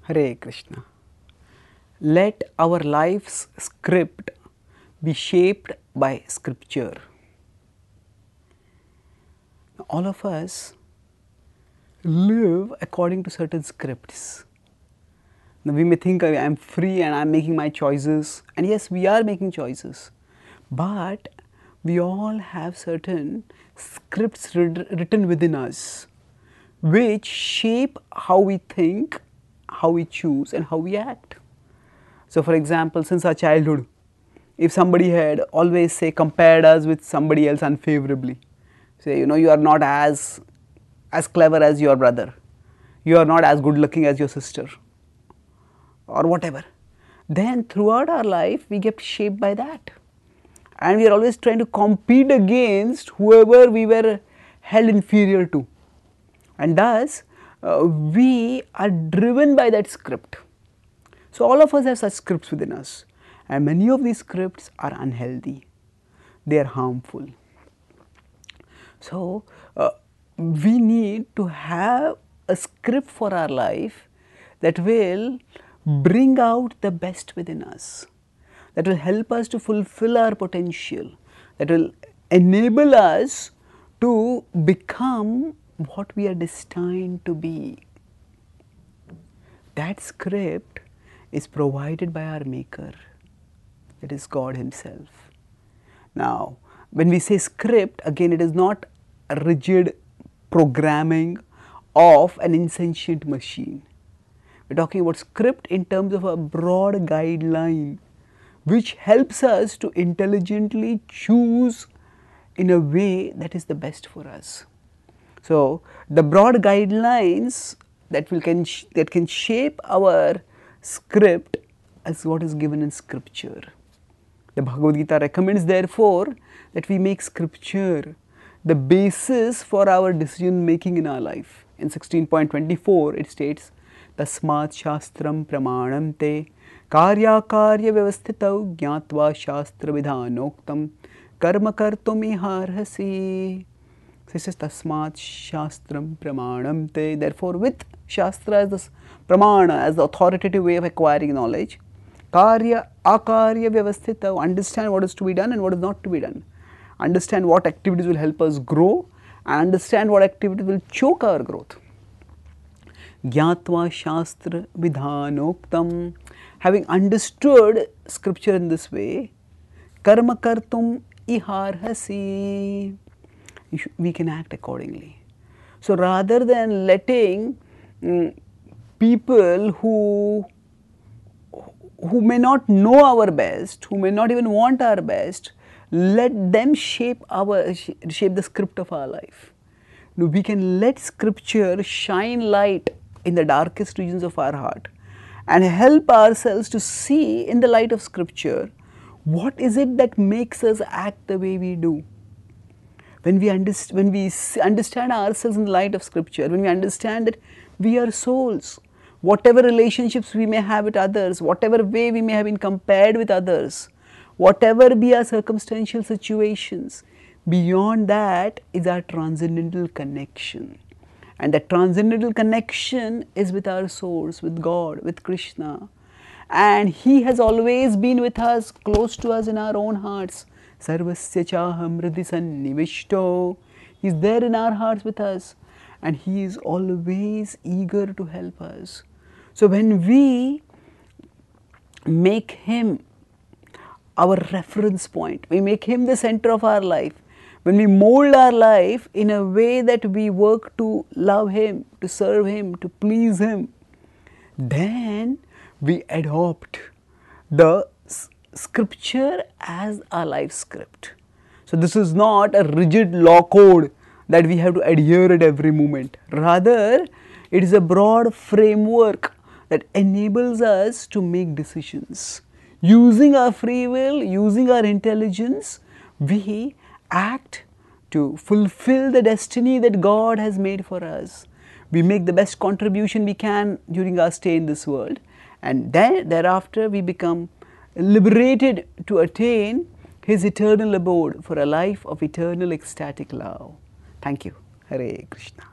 Hare Krishna. Let our life's script be shaped by scripture. All of us live according to certain scripts. Now we may think I am free and I am making my choices, and yes, we are making choices, but we all have certain scripts written within us which shape how we think, how we choose and how we act. So for example, since our childhood, if somebody had always say compared us with somebody else unfavorably, say you are not as clever as your brother, you are not as good looking as your sister or whatever, then throughout our life we get shaped by that, and we are always trying to compete against whoever we were held inferior to, and thus we are driven by that script. So all of us have such scripts within us, and many of these scripts are unhealthy, they are harmful. So we need to have a script for our life that will bring out the best within us, that will help us to fulfill our potential, that will enable us to become what we are destined to be. That script is provided by our Maker, that is God Himself. Now, when we say script, again it is not a rigid programming of an insentient machine. We are talking about script in terms of a broad guideline which helps us to intelligently choose in a way that is the best for us. So the broad guidelines that can shape our script as what is given in scripture. The Bhagavad Gita recommends therefore that we make scripture the basis for our decision making in our life. In 16.24 it states, Tasmat Shastram Pramanam Te Karya Karya Vyavasthitau Jnatva Shastra Vidhanoktam Karma Kartum Iharhasi. This is Tasmat Shastram Pramanam Te. Therefore, with Shastra as the Pramana, as the authoritative way of acquiring knowledge, Karya Akarya Vyavasthitau, understand what is to be done and what is not to be done. Understand what activities will help us grow and understand what activities will choke our growth. Jnatva Shastra Vidhanoktam, having understood scripture in this way, Karma Kartum Iharhasi, we can act accordingly. So rather than letting people who may not know our best, who may not even want our best, let them shape the script of our life. No, we can let scripture shine light in the darkest regions of our heart and help ourselves to see in the light of scripture what is it that makes us act the way we do. When we understand ourselves in the light of scripture, when we understand that we are souls, whatever relationships we may have with others, whatever way we may have been compared with others, whatever be our circumstantial situations, beyond that is our transcendental connection. And that transcendental connection is with our source, with God, with Krishna. And He has always been with us, close to us in our own hearts. Sarvasya chaham hridhi sannivishto. He is there in our hearts with us, and He is always eager to help us. So when we make Him our reference point, we make Him the center of our life, when we mold our life in a way that we work to love Him, to serve Him, to please Him, then we adopt the scripture as our life script. So this is not a rigid law code that we have to adhere at every moment. Rather, it is a broad framework that enables us to make decisions. Using our free will, using our intelligence, we act to fulfill the destiny that God has made for us. We make the best contribution we can during our stay in this world, and then thereafter we become liberated to attain His eternal abode for a life of eternal ecstatic love. Thank you. Hare Krishna.